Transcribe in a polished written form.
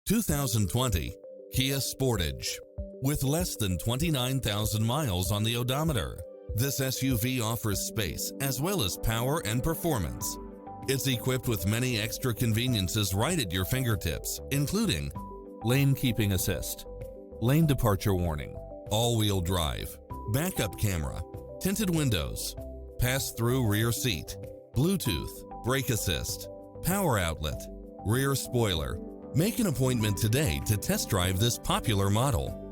2020 Kia Sportage. With less than 29,000 miles on the odometer, this SUV offers space as well as power and performance. It's equipped with many extra conveniences right at your fingertips, including lane keeping assist, lane departure warning, all-wheel drive, backup camera, tinted windows, pass-through rear seat, Bluetooth, brake assist, power outlet, rear spoiler. Make an appointment today to test drive this popular model.